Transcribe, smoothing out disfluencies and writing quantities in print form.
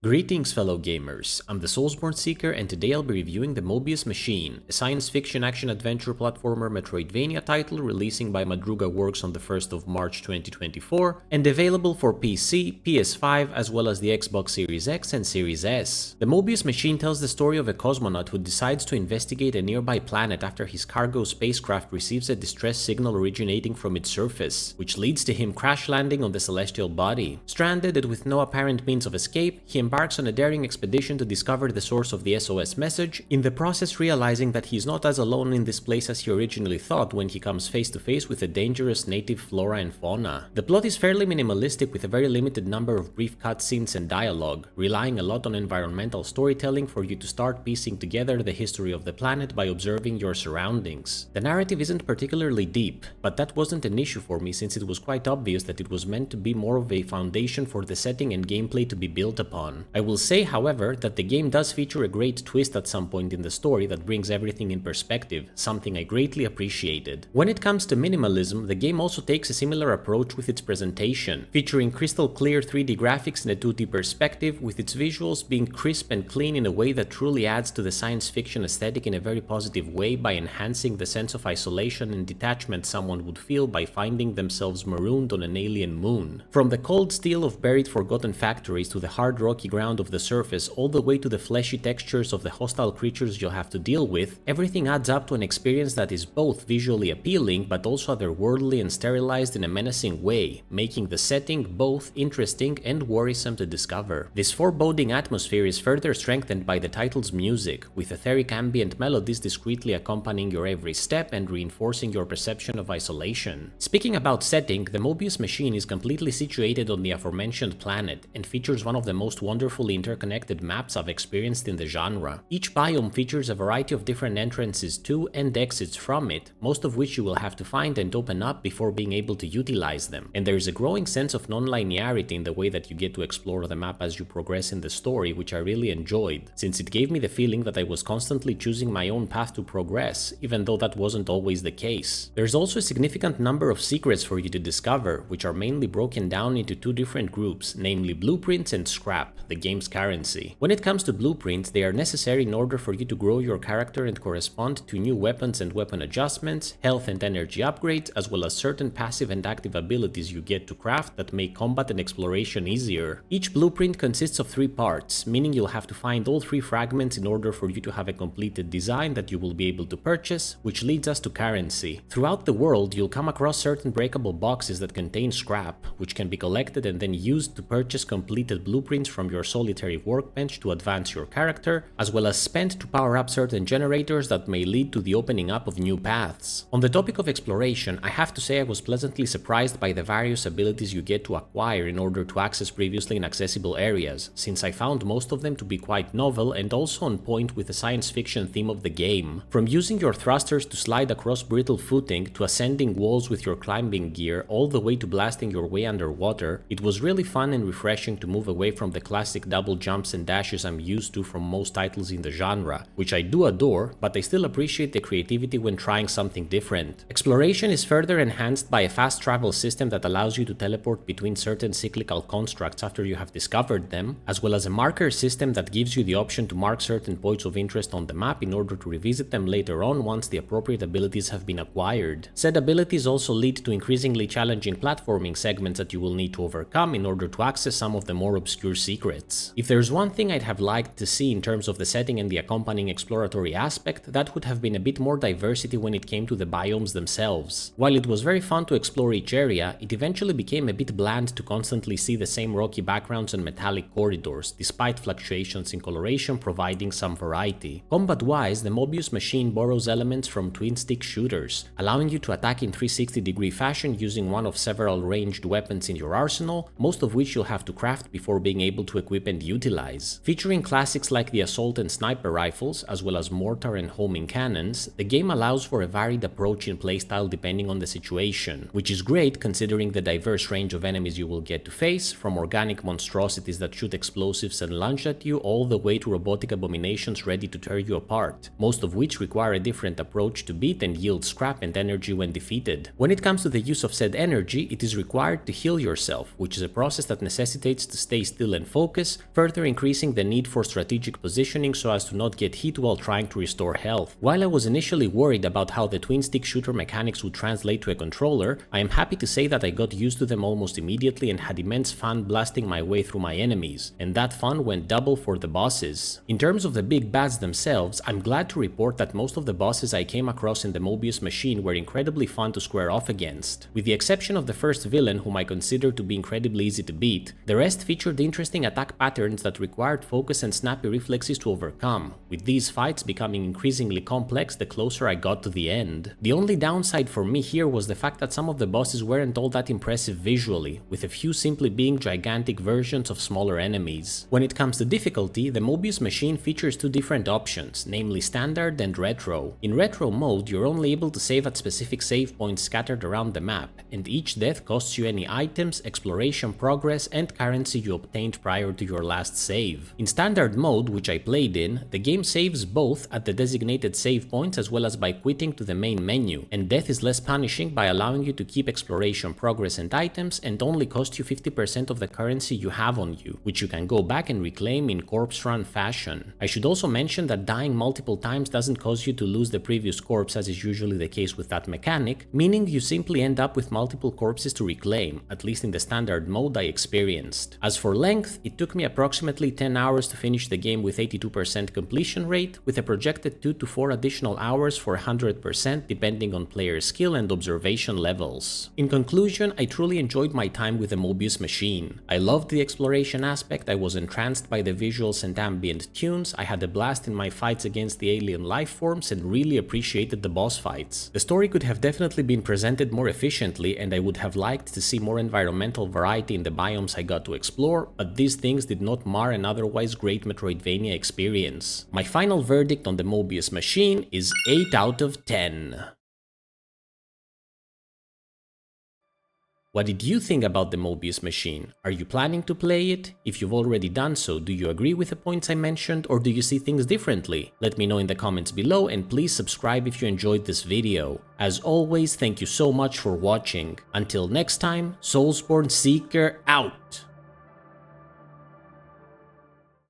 Greetings fellow gamers, I'm the Soulsborne Seeker and today I'll be reviewing the Mobius Machine, a science fiction action-adventure platformer Metroidvania title releasing by Madruga Works on the 1st of March 2024 and available for PC, PS5 as well as the Xbox Series X and Series S. The Mobius Machine tells the story of a cosmonaut who decides to investigate a nearby planet after his cargo spacecraft receives a distress signal originating from its surface, which leads to him crash landing on the celestial body. Stranded and with no apparent means of escape, he embarks on a daring expedition to discover the source of the SOS message, in the process realizing that he is not as alone in this place as he originally thought when he comes face to face with a dangerous native flora and fauna. The plot is fairly minimalistic with a very limited number of brief cutscenes and dialogue, relying a lot on environmental storytelling for you to start piecing together the history of the planet by observing your surroundings. The narrative isn't particularly deep, but that wasn't an issue for me since it was quite obvious that it was meant to be more of a foundation for the setting and gameplay to be built upon. I will say, however, that the game does feature a great twist at some point in the story that brings everything in perspective, something I greatly appreciated. When it comes to minimalism, the game also takes a similar approach with its presentation, featuring crystal clear 3D graphics in a 2D perspective, with its visuals being crisp and clean in a way that truly adds to the science fiction aesthetic in a very positive way by enhancing the sense of isolation and detachment someone would feel by finding themselves marooned on an alien moon. From the cold steel of buried forgotten factories to the hard rocky ground of the surface all the way to the fleshy textures of the hostile creatures you'll have to deal with, everything adds up to an experience that is both visually appealing but also otherworldly and sterilized in a menacing way, making the setting both interesting and worrisome to discover. This foreboding atmosphere is further strengthened by the title's music, with etheric ambient melodies discreetly accompanying your every step and reinforcing your perception of isolation. Speaking about setting, the Mobius Machine is completely situated on the aforementioned planet and features one of the most wonderfully interconnected maps I've experienced in the genre. Each biome features a variety of different entrances to and exits from it, most of which you will have to find and open up before being able to utilize them. And there is a growing sense of non-linearity in the way that you get to explore the map as you progress in the story, which I really enjoyed, since it gave me the feeling that I was constantly choosing my own path to progress, even though that wasn't always the case. There's also a significant number of secrets for you to discover, which are mainly broken down into two different groups, namely blueprints and scrap, the game's currency. When it comes to blueprints, they are necessary in order for you to grow your character and correspond to new weapons and weapon adjustments, health and energy upgrades, as well as certain passive and active abilities you get to craft that make combat and exploration easier. Each blueprint consists of 3 parts, meaning you'll have to find all 3 fragments in order for you to have a completed design that you will be able to purchase, which leads us to currency. Throughout the world, you'll come across certain breakable boxes that contain scrap, which can be collected and then used to purchase completed blueprints from your solitary workbench to advance your character, as well as spent to power up certain generators that may lead to the opening up of new paths. On the topic of exploration, I have to say I was pleasantly surprised by the various abilities you get to acquire in order to access previously inaccessible areas, since I found most of them to be quite novel and also on point with the science fiction theme of the game. From using your thrusters to slide across brittle footing, to ascending walls with your climbing gear, all the way to blasting your way underwater, it was really fun and refreshing to move away from the classic double jumps and dashes I'm used to from most titles in the genre, which I do adore, but I still appreciate the creativity when trying something different. Exploration is further enhanced by a fast travel system that allows you to teleport between certain cyclical constructs after you have discovered them, as well as a marker system that gives you the option to mark certain points of interest on the map in order to revisit them later on once the appropriate abilities have been acquired. Said abilities also lead to increasingly challenging platforming segments that you will need to overcome in order to access some of the more obscure secrets. If there's one thing I'd have liked to see in terms of the setting and the accompanying exploratory aspect, that would have been a bit more diversity when it came to the biomes themselves. While it was very fun to explore each area, it eventually became a bit bland to constantly see the same rocky backgrounds and metallic corridors, despite fluctuations in coloration providing some variety. Combat-wise, the Mobius Machine borrows elements from twin-stick shooters, allowing you to attack in 360-degree fashion using one of several ranged weapons in your arsenal, most of which you'll have to craft before being able to equip and utilize. Featuring classics like the assault and sniper rifles, as well as mortar and homing cannons, the game allows for a varied approach in playstyle depending on the situation, which is great considering the diverse range of enemies you will get to face, from organic monstrosities that shoot explosives and lunge at you all the way to robotic abominations ready to tear you apart, most of which require a different approach to beat and yield scrap and energy when defeated. When it comes to the use of said energy, it is required to heal yourself, which is a process that necessitates to stay still and focus focus, further increasing the need for strategic positioning so as to not get hit while trying to restore health. While I was initially worried about how the twin-stick shooter mechanics would translate to a controller, I am happy to say that I got used to them almost immediately and had immense fun blasting my way through my enemies, and that fun went double for the bosses. In terms of the big bads themselves, I'm glad to report that most of the bosses I came across in the Mobius Machine were incredibly fun to square off against. With the exception of the first villain, whom I consider to be incredibly easy to beat, the rest featured interesting attack patterns that required focus and snappy reflexes to overcome, with these fights becoming increasingly complex the closer I got to the end. The only downside for me here was the fact that some of the bosses weren't all that impressive visually, with a few simply being gigantic versions of smaller enemies. When it comes to difficulty, the Mobius Machine features two different options, namely standard and retro. In retro mode, you're only able to save at specific save points scattered around the map, and each death costs you any items, exploration progress, and currency you obtained prior to your last save. In standard mode, which I played in, the game saves both at the designated save points as well as by quitting to the main menu, and death is less punishing by allowing you to keep exploration progress and items and only cost you 50% of the currency you have on you, which you can go back and reclaim in corpse run fashion. I should also mention that dying multiple times doesn't cause you to lose the previous corpse as is usually the case with that mechanic, meaning you simply end up with multiple corpses to reclaim, at least in the standard mode I experienced. As for length, it took me approximately 10 hours to finish the game with 82% completion rate, with a projected 2 to 4 additional hours for 100% depending on player skill and observation levels. In conclusion, I truly enjoyed my time with the Mobius Machine. I loved the exploration aspect, I was entranced by the visuals and ambient tunes, I had a blast in my fights against the alien life forms and really appreciated the boss fights. The story could have definitely been presented more efficiently and I would have liked to see more environmental variety in the biomes I got to explore, but these things did not mar an otherwise great Metroidvania experience. My final verdict on the Mobius Machine is 8 out of 10. What did you think about the Mobius Machine? Are you planning to play it? If you've already done so, do you agree with the points I mentioned or do you see things differently? Let me know in the comments below and please subscribe if you enjoyed this video. As always, thank you so much for watching. Until next time, Soulsborne Seeker out!